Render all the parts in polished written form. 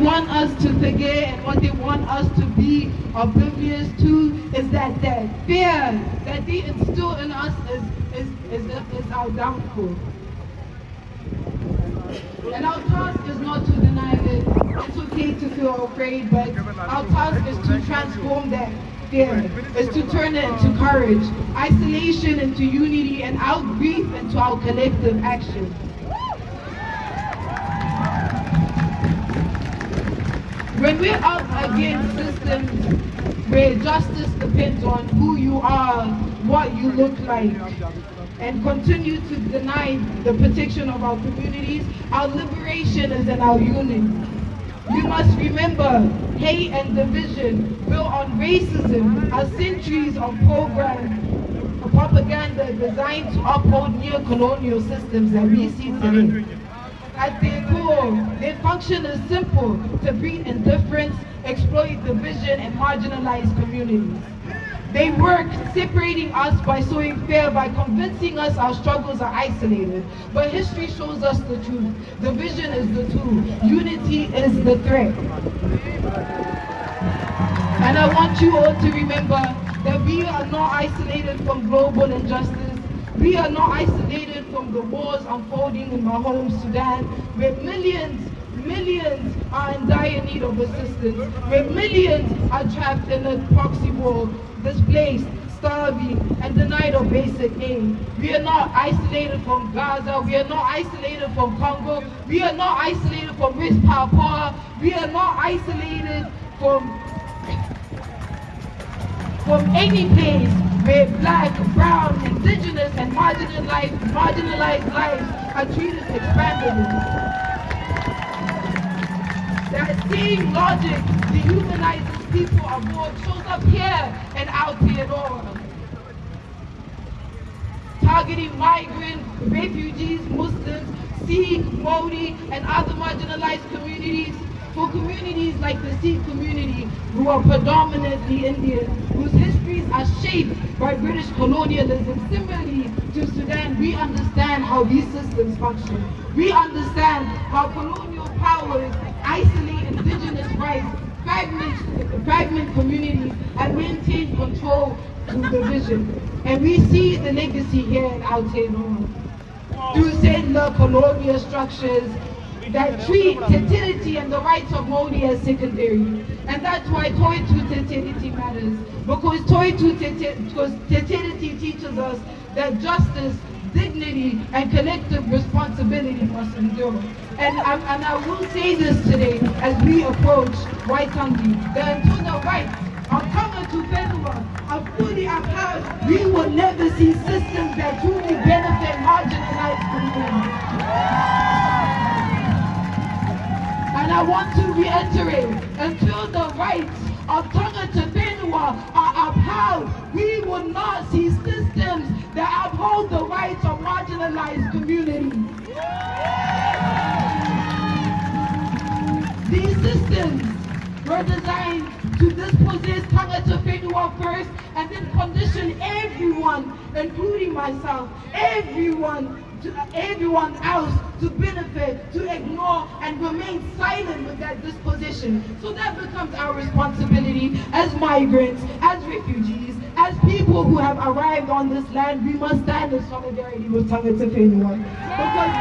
want us to forget and what they want us to be oblivious to is that fear that they instill in us is our downfall. And our task is not to deny it. It's okay to feel afraid, but our task is to transform that fear, is to turn it into courage, isolation into unity, and our grief into our collective action. When we're up against systems where justice depends on who you are, what you look like, and continue to deny the protection of our communities, our liberation is in our unity. We must remember hate and division built on racism are centuries of propaganda designed to uphold neo-colonial systems that we see today. At their core, their function is simple: to breed indifference, exploit division, and marginalize communities. They work separating us by sowing fear, by convincing us our struggles are isolated. But history shows us the truth. Division is the tool. Unity is the threat. And I want you all to remember that we are not isolated from global injustice. We are not isolated from the wars unfolding in my home, Sudan, where millions are in dire need of assistance, where millions are trapped in a proxy war, displaced, starving, and denied of basic aid. We are not isolated from Gaza. We are not isolated from Congo. We are not isolated from West Papua. We are not isolated from any place where black, brown, indigenous, and marginalized lives are treated expandably. That same logic dehumanizes people abroad shows up here in Aotearoa. Targeting migrant, refugees, Muslims, Sikh, Modi, and other marginalized communities. For communities like the Sikh community, who are predominantly Indian, whose histories are shaped by British colonialism. Similarly to Sudan, we understand how these systems function. We understand how colonial powers isolate indigenous rights, fragment communities, and maintain control through division. And we see the legacy here in Aotearoa. Through settler colonial structures that treat Tetiriti and the rights of Modi as secondary. And that's why Toitu Tetiriti matters. Because Tetiriti teaches us that justice, dignity, and collective responsibility must endure. And I will say this today as we approach Waitangi, that until the rights of Tonga to Whenua are fully upheld, we will never see systems that truly benefit marginalized communities. And I want to reiterate, until the rights of Tonga to Whenua are upheld, we will not see systems that uphold the rights of marginalized communities. These systems were designed to dispossess Tonga to Whenua first, and then condition everyone, including myself, everyone else to benefit, to ignore, and remain silent with that disposition. So that becomes our responsibility as migrants, as refugees, as people who have arrived on this land. We must stand in solidarity with Tonga to Whenua. Because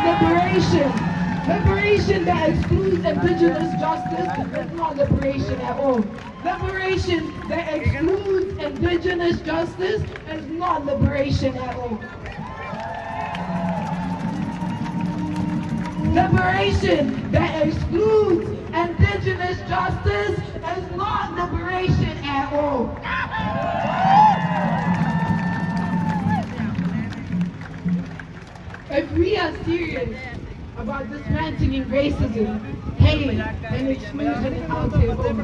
liberation that excludes indigenous justice is not liberation at all. Liberation that excludes indigenous justice is not liberation at all. Liberation that excludes indigenous justice is not liberation at all. If we are serious about dismantling racism, hate, and exclusion in Aotearoa,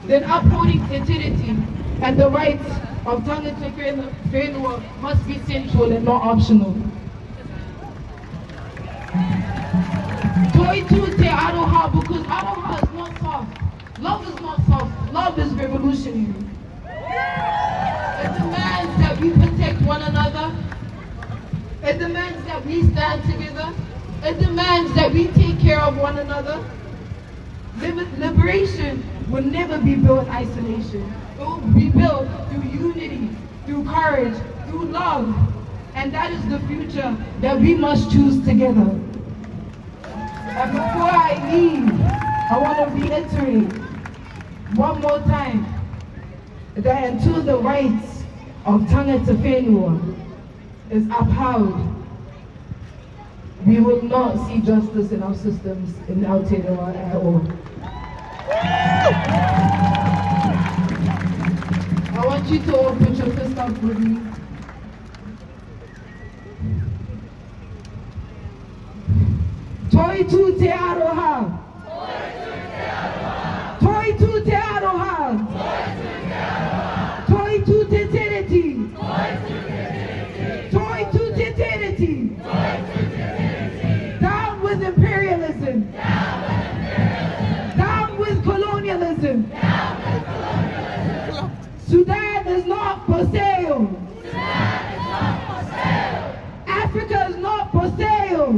then upholding Tetiriti and the rights of Tonga to Whenua must be central and not optional. Toitu te aroha, because aroha is not soft. Love is not soft. Love is revolutionary. It demands that we protect one another. It demands that we stand together. It demands that we take care one another. Liberation will never be built in isolation. It will be built through unity, through courage, through love. And that is the future that we must choose together. And before I leave, I want to reiterate one more time that until the rights of Tangata Whenua is upheld, we will not see justice in our systems in Aotearoa at all. I want you to all put your fist up with me. Toi tu te aroha. Toi tu te aroha. Toi tu te tereti. Toi tu te tereti. Down with imperialism. Down with colonialism. Sudan is not for sale. Africa is not for sale.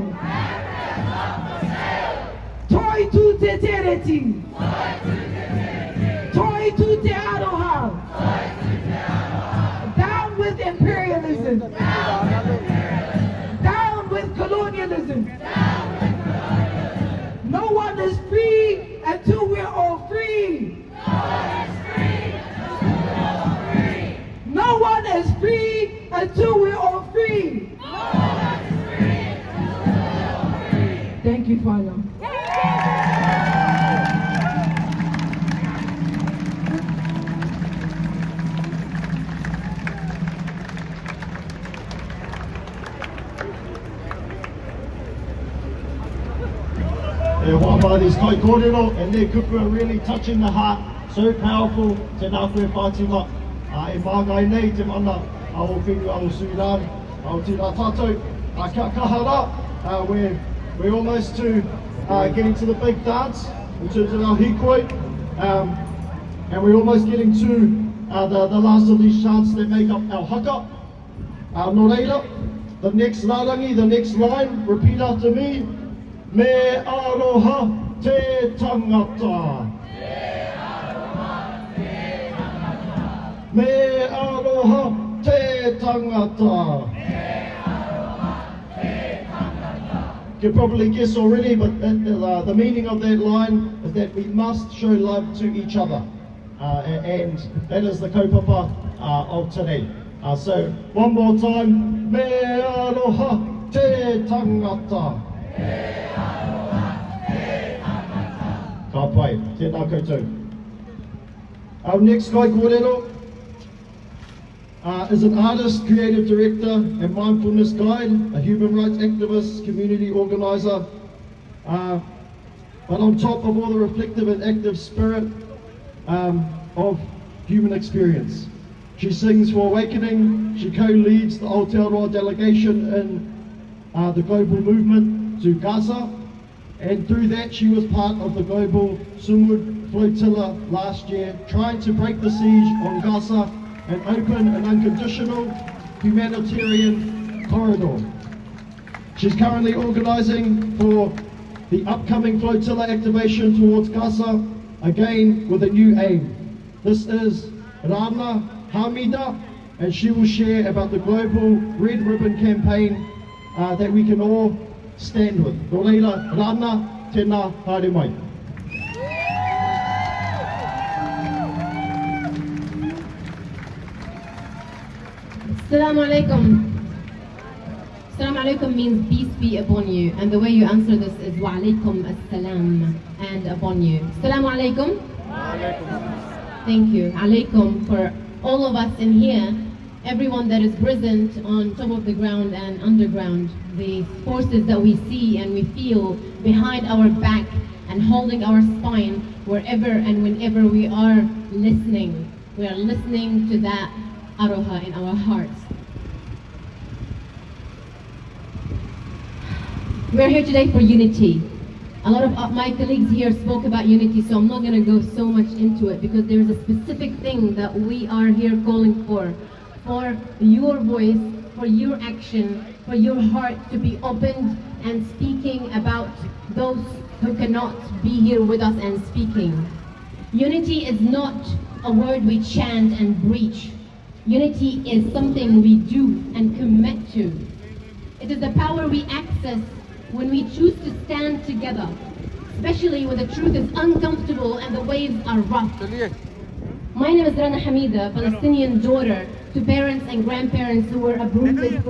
Toi tu te tereti. Toi tu te aroha. Down with imperialism. Down with colonialism. No one is free until we're all free. No one is free until we're all free. Thank you, Father. Wāpā, these kai kōrero and their kupu are really touching the heart, so powerful. Tēnā koe Whātima, e māngai nei te mana a o whenua o Sudan, a o tēnā tātou, kia kahara, we're almost to getting to the big dance in terms of our hikoi, and we're almost getting to the last of these chants that make up our haka. Nō reira, the next rārangi, the next line, repeat after me. Me aroha te tangata. Me aroha te tangata. You can probably guess already, but the meaning of that line is that we must show love to each other. And that is the kaupapa of today. So one more time. Me aroha te tangata. Ka pai, tēnā koutou. Our next kai kōrero is an artist, creative director and mindfulness guide, a human rights activist, community organizer, but on top of all the reflective and active spirit of human experience. She sings for Awakening, she co-leads the Aotearoa delegation in the global movement to Gaza, and through that she was part of the global Sumud flotilla last year, trying to break the siege on Gaza and open an unconditional humanitarian corridor. She's currently organising for the upcoming flotilla activation towards Gaza, again with a new aim. This is Rana Hamida, and she will share about the global Red Ribbon campaign that we can all stand with. Nō reira, Rana, tēnā, haere mai. Assalamu alaikum. Assalamu alaikum means peace be upon you, and the way you answer this is wa alaikum assalam, and upon you. Assalamu alaikum. Thank you. Alaikum for all of us in here, everyone that is present on top of the ground and underground, the forces that we see and we feel behind our back and holding our spine wherever and whenever we are listening. We are listening to that aroha in our hearts. We're here today for unity. A lot of my colleagues here spoke about unity, so I'm not going to go so much into it because there's a specific thing that we are here calling for your voice, for your action, for your heart to be opened and speaking about those who cannot be here with us and speaking. Unity is not a word we chant and preach. Unity is something we do and commit to. It is the power we access when we choose to stand together, especially when the truth is uncomfortable and the waves are rough. My name is Rana Hamida, Palestinian daughter to parents and grandparents who were uprooted from